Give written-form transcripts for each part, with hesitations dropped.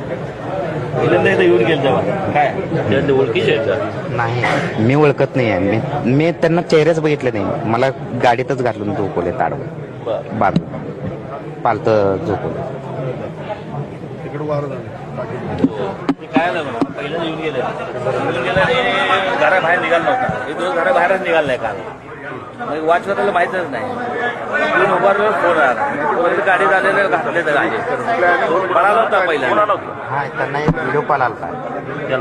पहिल्यांदा इथं येऊन गेल तेव्हा काय त्यातले ओळखीचे आहेत का? नाही, मी ओळखत नाही आहे. मी त्यांना चेहरेच बघितले नाही. मला गाडीतच घालून झोपवले ताडवं बरं. बाजू पालत झोपवलं. ते काय आलं म्हणा पहिल्यांदा येऊन गेले आणि घराबाहेर निघाला नव्हता. एक दिवस घराबाहेरच निघाला नाही काल. मग वाच करायला माहितच नाही. येऊन उभारलं फोन आला गाडी झालेलं घातले तर आहे पळाला होता पहिला. हा, त्यांना एक व्हिडिओ कॉल आला.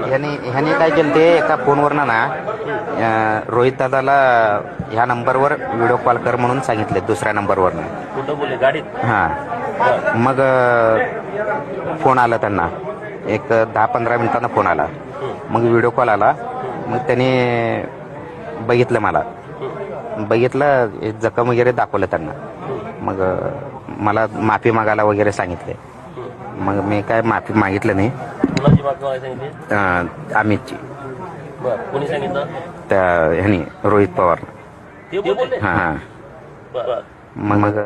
ह्याने काय केलं ते एका फोनवरनं ना रोहित दादाला ह्या नंबरवर व्हिडिओ कॉल कर म्हणून सांगितले दुसऱ्या नंबरवरनं. कुठं बोलले गाडीत? हां, मग फोन आला त्यांना. एक 10-15 मिनिटांना फोन आला. मग व्हिडिओ कॉल आला. मग त्याने बघितलं मला. बघितलं जखम वगैरे दाखवलं त्यांना. मग मला माफी मागायला वगैरे सांगितले. मग मी काय माफी मागितलं नाही. कुणाची माफी मागायला सांगितली? अमितची. बरं. कोणी सांगितलं? त्या ह्यानी रोहित पवार. ते बोलले? हां. बरं. मग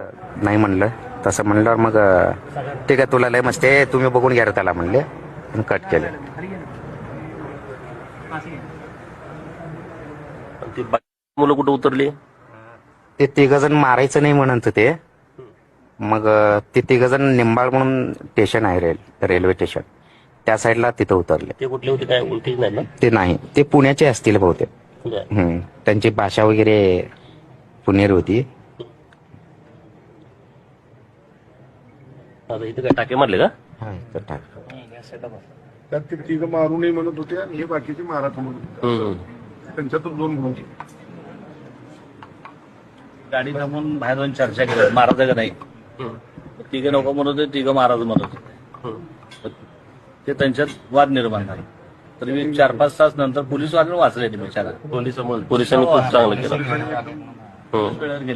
नाही म्हणलं. तसं म्हणल्यावर मग ठीक आहे, तुला लय मस्त आहे, तुम्ही बघून घ्या त्याला म्हणले आणि कट केलं. ती मुलं कुठं उतरली? ते तिघजण मारायचं नाही म्हणत ते. मग ते तिघजण निंबाळ म्हणून स्टेशन आहे रेल्वे स्टेशन, त्या साईडला तिथं उतरले. ते कुठले होते काय ओळखीच नाही ना? ते नाही, ते पुण्याचे असतील बहुतेक. बरं. त्यांची भाषा वगैरे पुणेरी होती. आता इथे काय टाके मारले का? हा, तर टाक. त्यात ते तिघं मारू नये म्हणत होते आणि हे बाकीचे मारा म्हणून त्यांच्यातून 2 म्हणून गाडी थांबून बाहेर जाऊन चर्चा केली महाराज का नाही. तिघं नको म्हणत होते, तिघं महाराज म्हणत होते. ते त्यांच्यात वाद निर्माण झाला. तर मी 4-5 तास नंतर पोलीस वाजून वाचले ते बिचारा. पोलिसांनी खूप चांगलं केलं. गेले.